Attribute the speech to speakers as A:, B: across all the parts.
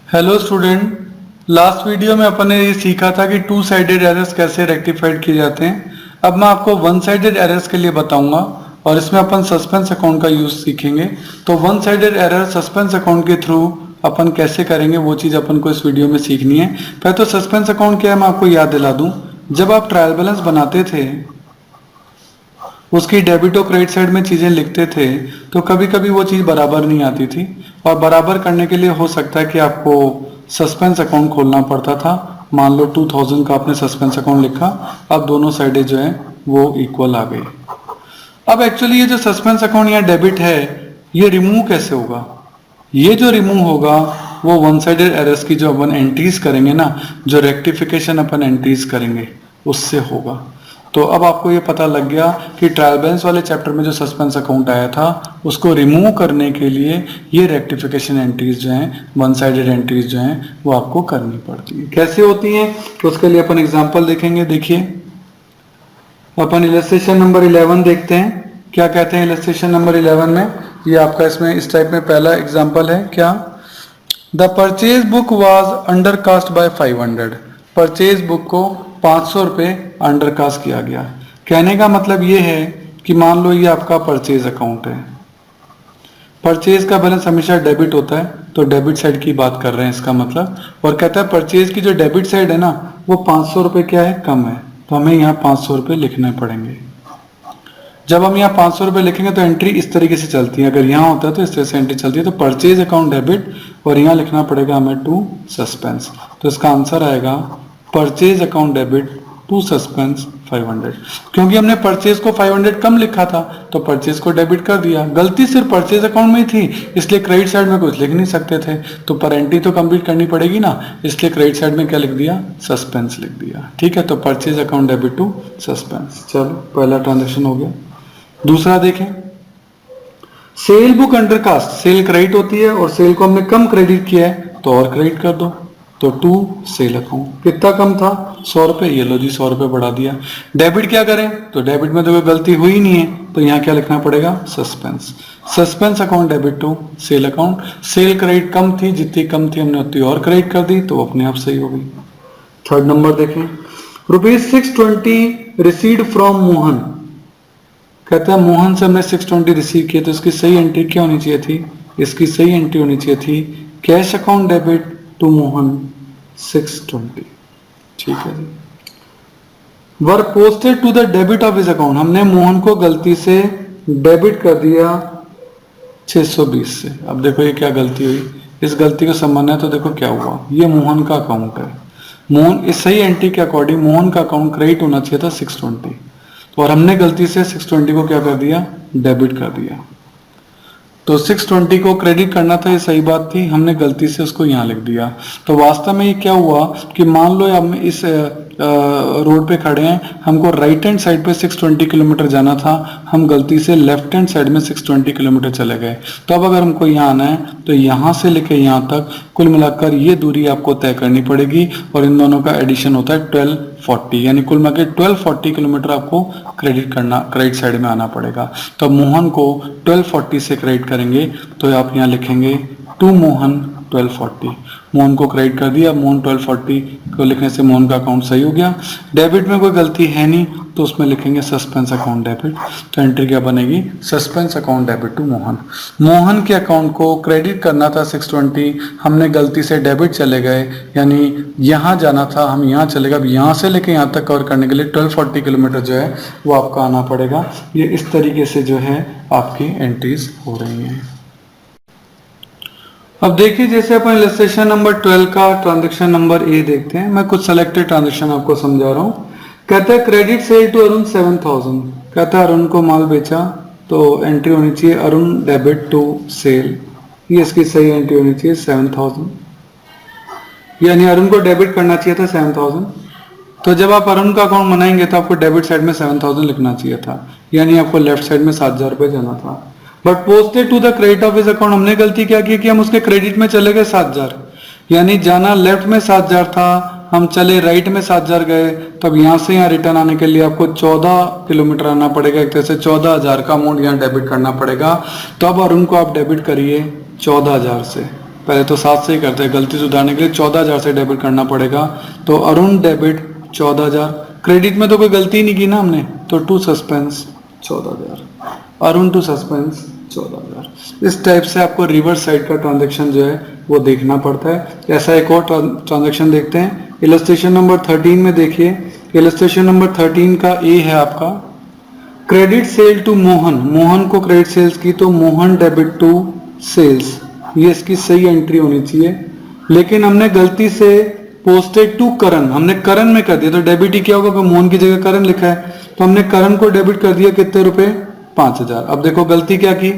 A: Hello student. Last video में अपन ने ये सीखा था कि टू साइडेड एरर्स कैसे रेक्टिफाइड किए जाते हैं। अब मैं आपको वन साइडेड एरर्स के लिए बताऊंगा और इसमें अपन सस्पेंस अकाउंट का यूज सीखेंगे। तो one sided error suspense account के थ्रू अपन कैसे करेंगे वो चीज अपन को इस वीडियो में सीखनी है। पहले तो सस्पेंस अकाउंट क्या है मैं आपको याद दिला दूं। जब आप ट्रायल बैलेंस बनाते थे उसकी डेबिट और क्रेडिट साइड में चीजें लिखते थे तो कभी कभी वो चीज बराबर नहीं आती थी और बराबर करने के लिए हो सकता है कि आपको सस्पेंस अकाउंट खोलना पड़ता था। मान लो 2000 का आपने सस्पेंस अकाउंट लिखा, अब दोनों साइडें जो है वो इक्वल आ गई। अब एक्चुअली ये जो सस्पेंस अकाउंट या डेबिट है ये रिमूव कैसे होगा? ये जो रिमूव होगा वो वन साइडेड एरर्स की जो अपन एंट्रीज करेंगे ना, जो रेक्टिफिकेशन अपन एंट्रीज करेंगे उससे होगा। तो अब आपको ये पता लग गया कि ट्रायल बैलेंस वाले चैप्टर में जो सस्पेंस अकाउंट आया था उसको रिमूव करने के लिए ये रेक्टिफिकेशन एंट्रीज जो हैं, वन साइडेड एंट्रीज जो हैं वो आपको करनी पड़ती है। कैसे होती हैं तो उसके लिए अपन एग्जांपल देखेंगे। देखिए अपन इलस्ट्रेशन नंबर 11 देखते हैं। क्या कहते हैं इलस्ट्रेशन नंबर 11 में? ये आपका इसमें इस टाइप में पहला एग्जाम्पल है। क्या? The purchase book was undercast bye 500। Purchase book को 500 रुपये अंडरकास्ट किया गया। कहने का मतलब ये है कि मान लो ये आपका परचेज अकाउंट है। परचेज का बैलेंस हमेशा डेबिट होता है तो डेबिट साइड की बात कर रहे हैं इसका मतलब। और कहता है परचेज की जो डेबिट साइड है ना वो 500 रुपये क्या है, कम है, तो हमें यहाँ 500 रुपये लिखने पड़ेंगे। जब हम यहाँ 500 रुपये लिखेंगे तो एंट्री इस तरीके से चलती है। अगर यहाँ होता है तो इस तरह से एंट्री चलती है। तो परचेज अकाउंट डेबिट और यहाँ लिखना पड़ेगा हमें टू सस्पेंस। तो इसका आंसर आएगा purchase account debit to suspense 500। क्योंकि हमने परचेज को 500 कम लिखा था तो परचेज को डेबिट कर दिया। गलती सिर्फ परचेज अकाउंट में ही थी इसलिए क्रेडिट साइड में कुछ लिख नहीं सकते थे, तो पर एंट्री तो कंप्लीट करनी पड़ेगी ना, इसलिए क्रेडिट साइड में क्या लिख दिया, सस्पेंस लिख दिया। ठीक है, तो purchase account debit to suspense. चलो पहला ट्रांजेक्शन हो गया। दूसरा देखें, sale book undercast. Sale credit होती है और सेल को हमने कम क्रेडिट किया है तो और क्रेडिट कर दो। तो टू सेल अकाउंट कितना कम था, 100 रुपये, ये लो जी 100 रुपये बढ़ा दिया। डेबिट क्या करें तो डेबिट में तो कोई गलती हुई नहीं है तो यहाँ क्या लिखना पड़ेगा, suspense. Suspense account debit to sale account. Sale credit कम थी, जितनी कम थी हमने उतनी और क्रेडिट कर दी तो अपने आप सही हो गई। थर्ड नंबर देखें, ₹620 रिसीव्ड फ्रॉम मोहन। कहता है मोहन से हमने 620 रिसीव किए तो इसकी सही एंट्री क्या होनी चाहिए थी, इसकी सही एंट्री होनी चाहिए थी cash account debit to Mohan 620। ठीक है जी। Were posted to the debit of his account. हमने मोहन को गलती से डेबिट कर दिया 620 से। अब देखो ये क्या गलती हुई, इस गलती को समझना है तो देखो क्या हुआ। ये मोहन का अकाउंट है, मोहन इस सही एंट्री के अकॉर्डिंग मोहन का अकाउंट क्रेडिट होना चाहिए था 620 और हमने गलती से 620 को क्या कर दिया, डेबिट कर दिया। तो 620 को क्रेडिट करना था, ये सही बात थी, हमने गलती से उसको यहाँ लिख दिया। तो वास्तव में ये क्या हुआ कि मान लो हम इस रोड पे खड़े हैं, हमको राइट हैंड साइड पे 620 किलोमीटर जाना था, हम गलती से लेफ्ट हैंड साइड में 620 किलोमीटर चले गए। तो अब अगर हमको यहाँ आना है तो यहाँ से लेके यहाँ तक कुल मिलाकर ये दूरी आपको तय करनी पड़ेगी और इन दोनों का एडिशन होता है 1240, यानी कुल मिलाकर 1240 किलोमीटर आपको क्रेडिट साइड में आना पड़ेगा। तो मोहन को 1240 से क्रेडिट करेंगे तो आप यहाँ लिखेंगे टू मोहन 1240। मोहन को क्रेडिट कर दिया, मोहन 1240 को लिखने से मोहन का अकाउंट सही हो गया। डेबिट में कोई गलती है नहीं तो उसमें लिखेंगे सस्पेंस अकाउंट डेबिट। तो एंट्री क्या बनेगी, suspense account debit to Mohan. Mohan के अकाउंट को क्रेडिट करना था 620, हमने गलती से डेबिट चले गए, यानी यहाँ जाना था हम यहाँ चले गए। अब यहाँ से लेके यहाँ तक कवर करने के लिए 1240 किलोमीटर जो है वो आपका आना पड़ेगा। ये इस तरीके से जो है आपकी एंट्रीज हो रही हैं। अब देखिए जैसे अपन इलस्ट्रेशन नंबर 12 का ट्रांजैक्शन नंबर ए देखते हैं। मैं कुछ सेलेक्टेड ट्रांजैक्शन आपको समझा रहा हूँ। कहता है क्रेडिट सेल टू अरुण 7000। कहता है अरुण को माल बेचा तो एंट्री होनी चाहिए अरुण डेबिट टू सेल, ये इसकी सही एंट्री होनी चाहिए 7000, यानी अरुण को डेबिट करना चाहिए था 7000। तो जब आप अरुण का अकाउंट बनाएंगे तो आपको डेबिट साइड में 7000 लिखना चाहिए था, यानी आपको लेफ्ट साइड में 7000 रुपये जाना था। But posted to the credit of his account, हमने गलती क्या की कि हम उसके क्रेडिट में चले गए 7000, यानी जाना लेफ्ट में 7000 था, हम चले राइट में 7000 गए। तब यहाँ से यहाँ रिटर्न आने के लिए आपको 14 किलोमीटर आना पड़ेगा, एक तरह से 14000 का अमाउंट यहाँ डेबिट करना पड़ेगा। तो अब अरुण को आप डेबिट करिए 14000 से, पहले तो 7 से ही करते हैं, गलती सुधारने के लिए 14,000 से डेबिट करना पड़ेगा। तो अरुण डेबिट 14,000, क्रेडिट में तो कोई गलती नहीं की ना हमने, तो to suspense 14,000, Arun to suspense 14,000। इस टाइप से आपको रिवर्स साइड का ट्रांजेक्शन जो है वो देखना पड़ता है। ऐसा एक और ट्रांजेक्शन देखते हैं, इलस्ट्रेशन नंबर 13 में देखिए। इलस्ट्रेशन नंबर 13 का ए है आपका, credit sale to Mohan, Mohan को क्रेडिट सेल्स की, तो मोहन डेबिट टू सेल्स, ये इसकी सही एंट्री होनी चाहिए। लेकिन हमने गलती से पोस्टेड टू करण, हमने करण में कर दिया, तो डेबिट ही क्या होगा कि मोहन की जगह करण लिखा है, तो हमने करण को डेबिट कर दिया कितने रुपए, 5,000। अब देखो गलती क्या की,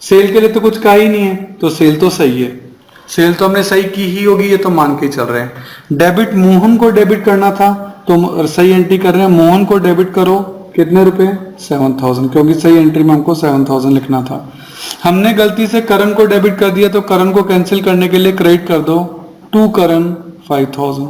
A: सेल के लिए तो कुछ कहा ही नहीं है, तो सेल तो सही है, सेल तो हमने सही की ही होगी, ये तो मान के चल रहे हैं। डेबिट मोहन को डेबिट करना था, तो सही एंट्री कर रहे हैं, मोहन को डेबिट करो कितने रुपए, 7,000, क्योंकि सही एंट्री में हमको 7,000 लिखना था। हमने गलती से करण को डेबिट कर दिया, तो करण को कैंसिल करने के लिए क्रेडिट कर दो टू करण 5,000।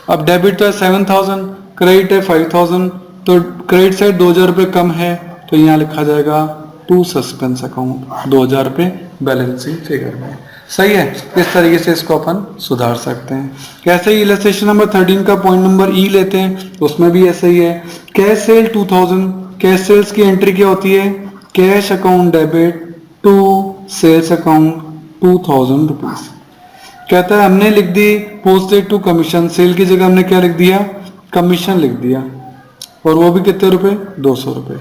A: अब डेबिट तो है 7,000, क्रेडिट है 5,000, तो क्रेडिट साइड 2,000 रुपये कम है, तो यहाँ लिखा जाएगा टू सस्पेंस अकाउंट, 2,000 रुपये बैलेंसिंग फिगर में। सही है, इस तरीके से इसको अपन सुधार सकते हैं। कैसे ही इलस्ट्रेशन नंबर 13 का पॉइंट नंबर ई लेते हैं, उसमें भी ऐसा ही है, कैश सेल 2,000, कैश सेल्स की एंट्री क्या होती है, cash account debit to sales account 2,000 rupees. कहता है हमने लिख दी पोस्टेड टू कमीशन, सेल की जगह हमने क्या लिख दिया, कमीशन लिख दिया, और वो भी कितने रुपए, 200 रुपए।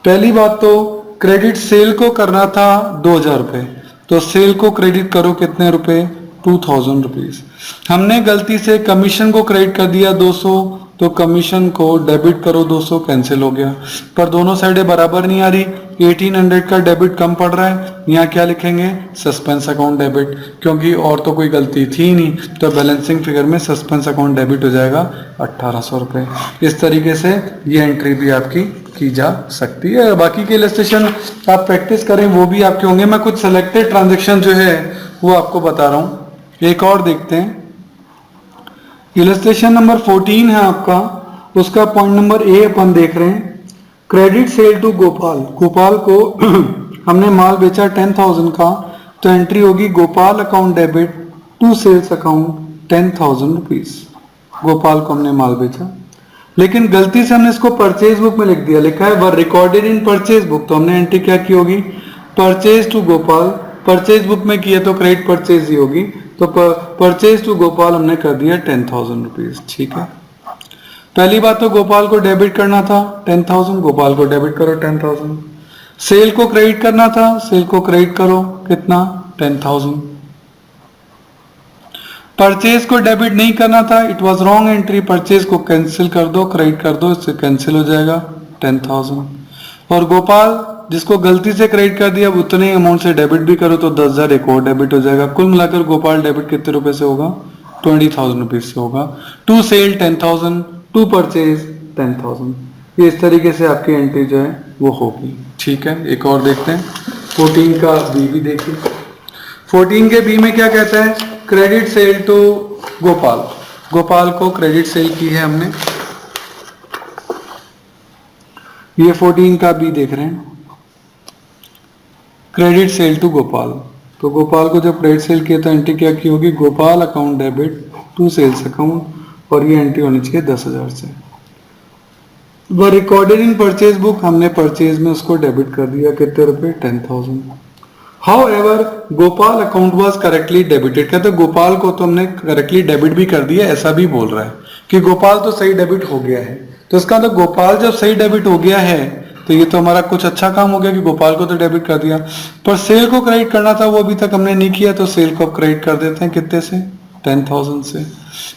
A: पहली बात तो क्रेडिट सेल को करना था 2,000 रुपए, तो सेल को क्रेडिट करो कितने रुपए, 2,000 रुपीज। हमने गलती से कमीशन को क्रेडिट कर दिया 200, तो कमीशन को डेबिट करो 200, कैंसिल हो गया। पर दोनों साइडें बराबर नहीं आ रही, 1800 का डेबिट कम पड़ रहा है, यहाँ क्या लिखेंगे, सस्पेंस अकाउंट डेबिट, क्योंकि और तो कोई गलती थी नहीं, तो बैलेंसिंग फिगर में सस्पेंस अकाउंट डेबिट हो जाएगा 1,800 रुपये। इस तरीके से ये एंट्री भी आपकी की जा सकती है। बाकी के इलस्ट्रेशन आप प्रैक्टिस करें, वो भी आपके होंगे। मैं कुछ सेलेक्टेड ट्रांजेक्शन जो है वो आपको बता रहा हूं। एक और देखते हैं, इलस्ट्रेशन नंबर 14 है आपका, उसका पॉइंट नंबर ए अपन देख रहे हैं, credit sale to Gopal, Gopal को हमने माल बेचा 10,000 का, तो एंट्री होगी Gopal account debit to sales account 10,000 rupees. Gopal को हमने माल बेचा, लेकिन गलती से हमने इसको परचेज बुक में लिख दिया, लिखा है were recorded in purchase book, तो हमने एंट्री क्या की होगी, purchase to Gopal, purchase book में किया तो क्रेडिट परचेज ही होगी, तो परचेज टू गोपाल हमने कर दिया 10,000 रुपीज। ठीक है, पहली बात तो गोपाल को डेबिट करना था 10,000, गोपाल को डेबिट करो 10,000। सेल को क्रेडिट करना था, सेल को क्रेडिट करो कितना, 10,000। परचेज को डेबिट नहीं करना था, it was wrong entry, purchase को कैंसिल कर दो, क्रेडिट कर दो, इससे कैंसिल हो जाएगा 10,000। और गोपाल जिसको गलती से क्रेडिट कर दिया, उतने अमाउंट से डेबिट भी करो तो 10,000 एक और डेबिट हो जाएगा। कुल मिलाकर गोपाल डेबिट कितने रुपए से होगा, 20,000 रुपीज से होगा। टू सेल 10,000, टू परचेज 10,000, ये इस तरीके से आपकी एंट्री जो है वो होगी। ठीक है, एक और देखते हैं, 14 का बी भी देखिए। 14 के बी में क्या कहता है, credit sale to Gopal, Gopal को क्रेडिट सेल की है हमने, ये 14 का बी देख रहे हैं, क्रेडिट सेल टू गोपाल। तो गोपाल को जब क्रेडिट सेल किया तो एंट्री क्या की होगी, Gopal account debit to sales account, और ये एंट्री होनी चाहिए 10,000 से। वो रिकॉर्डेड इन परचेज बुक, हमने परचेज में उसको डेबिट कर दिया कितने रुपए, 10,000। However, Gopal account was correctly debited, कहते गोपाल को तो हमने करेक्टली डेबिट भी कर दिया, ऐसा भी बोल रहा है कि गोपाल तो सही डेबिट हो गया है। तो इसका तो गोपाल जब सही डेबिट हो गया है तो ये तो हमारा कुछ अच्छा काम हो गया कि गोपाल को तो डेबिट कर दिया, पर सेल को क्रेडिट करना था वो अभी तक हमने नहीं किया, तो सेल को क्रेडिट कर देते हैं कितने से, 10,000 से।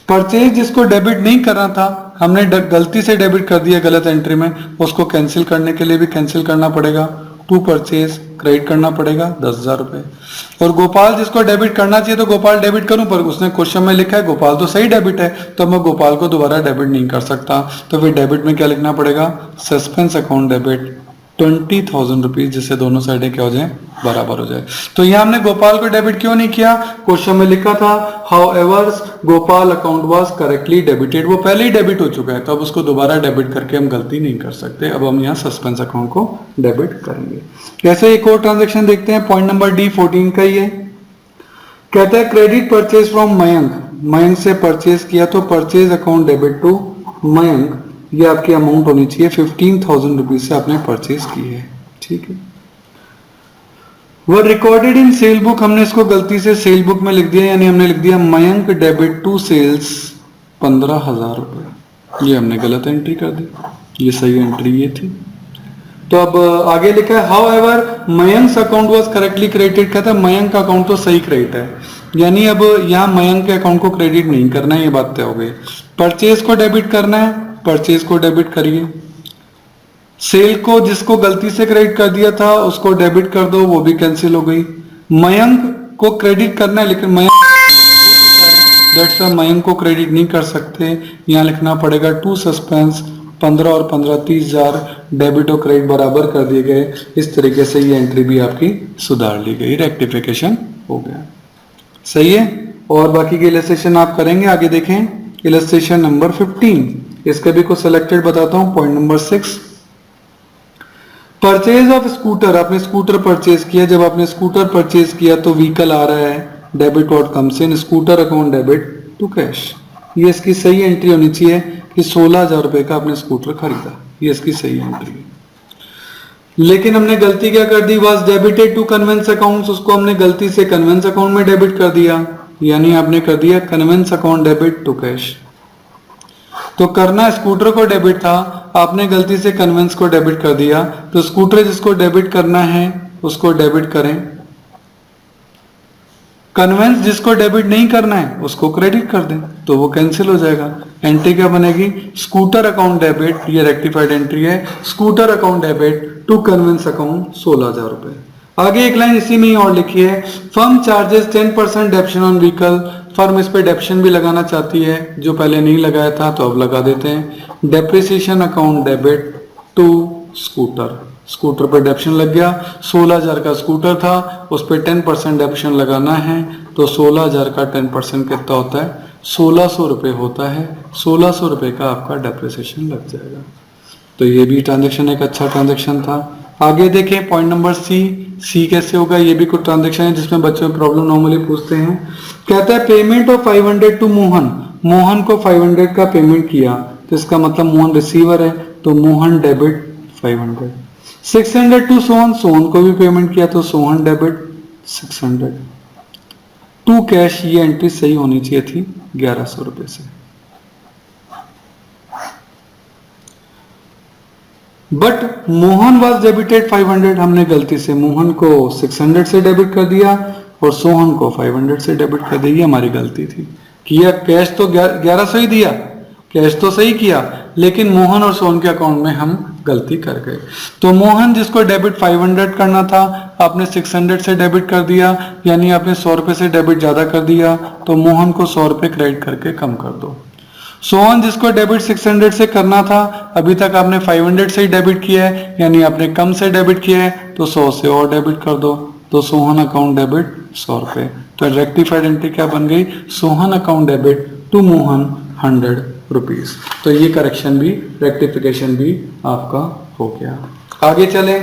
A: परचेज जिसको डेबिट नहीं करना था, हमने गलती से डेबिट कर दिया गलत एंट्री में, उसको कैंसिल करने के लिए भी कैंसिल करना पड़ेगा, टू परचेज क्रेडिट करना पड़ेगा 10,000 रुपए। और गोपाल जिसको डेबिट करना चाहिए तो गोपाल डेबिट करूं, पर उसने क्वेश्चन में लिखा है गोपाल तो सही डेबिट है, तो मैं गोपाल को दोबारा डेबिट नहीं कर सकता, तो फिर डेबिट में क्या लिखना पड़ेगा, सस्पेंस अकाउंट डेबिट 20,000 रुपीज, जिससे दोनों साइडें क्या हो जाए, बराबर हो जाए। तो यहाँ हमने गोपाल को डेबिट क्यों नहीं किया, क्वेश्चन में लिखा था however Gopal account was correctly debited, वो पहले ही डेबिट हो चुका है, तो अब उसको दोबारा डेबिट करके हम गलती नहीं कर सकते। अब हम यहाँ सस्पेंस अकाउंट को डेबिट करेंगे। कैसे एक और ट्रांजेक्शन देखते हैं, पॉइंट नंबर डी 14 का ही है, कहता है credit purchase from Mayank, Mayank से परचेज किया तो purchase account debit to Mayank, ये आपकी अमाउंट होनी चाहिए 15,000 रुपीज से आपने परचेज की है, ठीक है। वो रिकॉर्डेड इन सेल बुक, हमने इसको गलती से सेल बुक में लिख दिया, यानी हमने लिख दिया मयंक डेबिट टू सेल्स 15,000 रुपए, ये हमने गलत एंट्री कर दी, ये सही एंट्री ये थी। तो अब आगे लिखा है how ever Mayank account was correctly credited, कहता है मयंक का अकाउंट तो सही क्रेडिट है, यानी अब यहाँ मयंक के अकाउंट को क्रेडिट नहीं करना है, ये बात तय हो गई। परचेज को डेबिट करना है, परचेज को डेबिट करिए। सेल को जिसको गलती से क्रेडिट कर दिया था उसको डेबिट कर दो, वो भी कैंसिल हो गई। मयंक को क्रेडिट करना है लेकिन मयंक दैट्स व्हाई मयंक को क्रेडिट नहीं कर सकते, यहाँ लिखना पड़ेगा टू सस्पेंस 15 और 15 30,000 डेबिट और क्रेडिट बराबर कर दिए गए। इस तरीके से ये एंट्री भी आपकी सुधार ली गई, रेक्टिफिकेशन हो गया, सही है। और बाकी के इलस्ट्रेशन आप करेंगे, आगे देखें इलस्ट्रेशन नंबर 15, इसके भी कुछ सिलेक्टेड बताता हूं। Point number 6, purchase of scooter, आपने स्कूटर परचेज किया, जब आपने स्कूटर परचेज किया तो व्हीकल आ रहा है, debit what comes in, scooter account debit to cash, ये इसकी सही एंट्री होनी चाहिए कि 16,000 रुपए का आपने स्कूटर खरीदा, ये इसकी सही एंट्री है। लेकिन हमने गलती क्या कर दी, was debited to conveyance accounts, उसको हमने गलती से कन्वेंस अकाउंट में डेबिट कर दिया, यानी आपने कर दिया conveyance account debit to cash. तो करना स्कूटर को डेबिट था, आपने गलती से कन्वेंस को डेबिट कर दिया, तो स्कूटर जिसको डेबिट करना है उसको डेबिट करें, कन्वेंस जिसको डेबिट नहीं करना है उसको क्रेडिट कर दें, तो वो कैंसिल हो जाएगा। एंट्री क्या बनेगी, स्कूटर अकाउंट डेबिट, ये रेक्टिफाइड एंट्री है, scooter account debit to conveyance account 16,000 रुपए। आगे एक लाइन इसी में ही और लिखी है, firm charges 10% डेप्शन on vehicle, firm इस पे डेप्शन भी लगाना चाहती है, जो पहले नहीं लगाया था तो अब लगा देते हैं। Depreciation account debit to scooter, scooter पर डेप्शन लग गया, 16,000 का स्कूटर था, उस पर 10% डेप्शन लगाना है, तो 16,000 का 10% कितना होता है, 1,600 रुपये होता है, 1,600 रुपये का आपका डेप्रिसिएशन लग जाएगा। तो ये भी ट्रांजेक्शन एक अच्छा ट्रांजेक्शन था। आगे देखें पॉइंट नंबर सी कैसे होगा, ये भी कुछ ट्रांजेक्शन है जिसमें बच्चों में प्रॉब्लम नॉर्मली पूछते हैं। कहता है payment of 500 to Mohan, Mohan को 500 का पेमेंट किया, तो इसका मतलब मोहन रिसीवर है, तो मोहन डेबिट 500। 600 टू सोहन, सोहन को भी पेमेंट किया तो सोहन डेबिट 600 टू कैश, ये एंट्री सही होनी चाहिए थी 1100 रुपए से। बट मोहन वाज डेबिटेड 500, हमने गलती से मोहन को 600 से डेबिट कर दिया और सोहन को 500 से डेबिट कर दिया, हमारी गलती थी। किया कैश तो 1100 ही दिया, कैश तो सही किया, लेकिन मोहन और सोहन के अकाउंट में हम गलती कर गए। तो मोहन जिसको डेबिट 500 करना था, आपने 600 से डेबिट कर दिया, यानी आपने 100 रुपए से डेबिट ज्यादा कर दिया, तो मोहन को 100 रुपए क्रेडिट करके कम कर दो। सोहन जिसको डेबिट 600 से करना था, अभी तक आपने 500 से ही डेबिट किया है, यानी आपने कम से डेबिट किया है, तो 100 से और डेबिट कर दो, तो सोहन अकाउंट डेबिट 100 रुपए। तो रेक्टिफाइड एंट्री क्या बन गई, Sohan account debit to Mohan 100 rupees. तो ये करेक्शन भी, रेक्टिफिकेशन भी आपका हो गया। आगे चले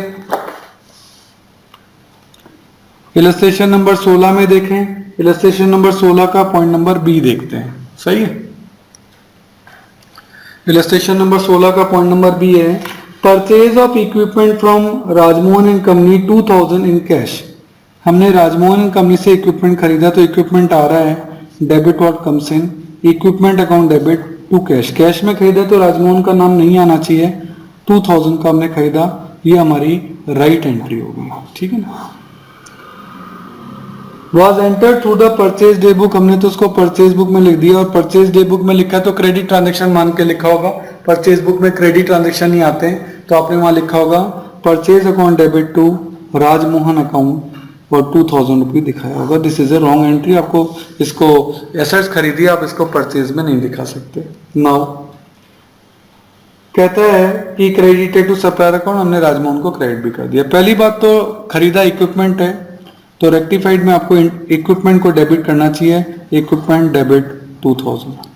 A: इलस्ट्रेशन नंबर 16 में देखें, इलस्ट्रेशन नंबर 16 का पॉइंट नंबर बी देखते हैं, सही है। इलस्ट्रेशन नंबर 16 का पॉइंट नंबर बी है, purchase of equipment from Rajmohan and company 2000 in cash. हमने राजमोहन एंड कंपनी से इक्विपमेंट खरीदा, तो इक्विपमेंट आ रहा है, debit what comes in, equipment account debit to cash, cash में खरीदा तो राजमोहन का नाम नहीं आना चाहिए, 2000 का हमने खरीदा, ये हमारी राइट एंट्री होगी, ठीक है ना। Was entered through the purchase day book, हमने तो उसको परचेज बुक में लिख दिया, और परचेज डे बुक में लिखा तो क्रेडिट ट्रांजेक्शन मान के लिखा होगा, परचेज बुक में क्रेडिट ट्रांजेक्शन ही आते हैं, तो आपने वहां लिखा होगा purchase account debit to Rajmohan account और 2000 रुपये दिखाया होगा। This is a wrong entry, आपको इसको एसेट्स खरीदिए, आप इसको परचेज में नहीं दिखा सकते। नाउ कहता है कि क्रेडिटेड टू सप्लायर अकाउंट, हमने राजमोहन को क्रेडिट भी कर दिया। पहली बात तो खरीदा इक्विपमेंट है, तो रेक्टिफाइड में आपको इक्विपमेंट को डेबिट करना चाहिए, इक्विपमेंट डेबिट 2000,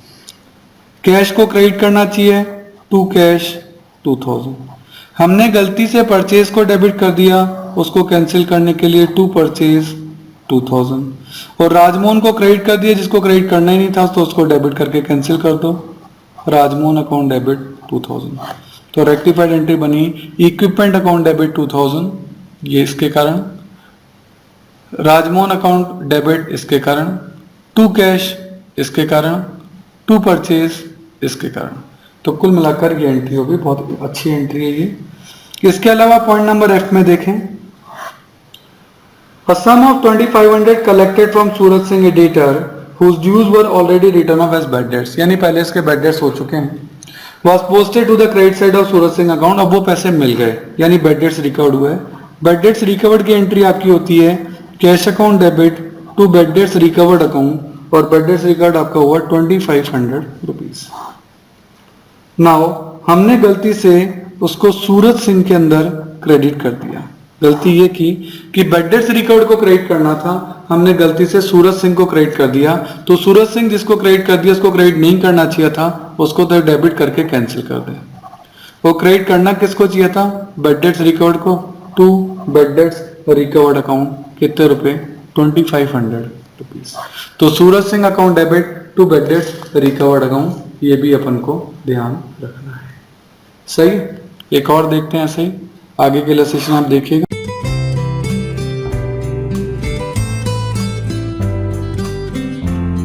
A: कैश को क्रेडिट करना चाहिए, टू कैश 2000। हमने गलती से परचेज को डेबिट कर दिया, उसको कैंसिल करने के लिए टू परचेज 2000। और राजमोहन को क्रेडिट कर दिया, जिसको क्रेडिट करना ही नहीं था तो उसको डेबिट करके कैंसिल कर दो। Rajmohan account debit 2000। तो रेक्टिफाइड एंट्री बनी इक्विपमेंट अकाउंट डेबिट 2000, ये इसके कारण। राजमोहन अकाउंट डेबिट इसके कारण, टू कैश इसके कारण, टू परचेज इसके कारण। तो कुल मिलाकर ये एंट्री होगी, बहुत अच्छी एंट्री है ये। इसके अलावा पॉइंट नंबर एफ में देखें, A sum of 2500 collected from Suraj Singh editor whose dues were already written off as bad debts, यानी पहले इसके bad debts हो चुके हैं, was posted to the credit side of Suraj Singh account. अब वो पैसे मिल गए, यानी bad debts रिकवर्ड हुए। bad debts रिकवर्ड की एंट्री आपकी होती है cash account debit to bad debts recovered account, और bad debts रिकवर्ड आपका हुआ 2500 रुपीज। नाउ हमने गलती से उसको सूरज सिंह के अंदर क्रेडिट कर दिया। गलती ये की कि बैड डेट्स रिकवर्ड को क्रेडिट करना था, हमने गलती से सूरज सिंह को क्रेडिट कर दिया। तो सूरज सिंह जिसको क्रेडिट कर दिया उसको क्रेडिट नहीं करना चाहिए था, उसको तो डेबिट करके कैंसिल कर दे। वो क्रेडिट करना किसको चाहिए था? बैड डेट्स रिकवर्ड को, to bad debts recovered account. कितने रुपए? 2500 रुपीज। तो Suraj Singh account debit to bad debts recovered account, ये भी अपन को ध्यान रखना है। सही, एक और देखते हैं ऐसे ही, आगे के लिए सेशन आप देखिएगा।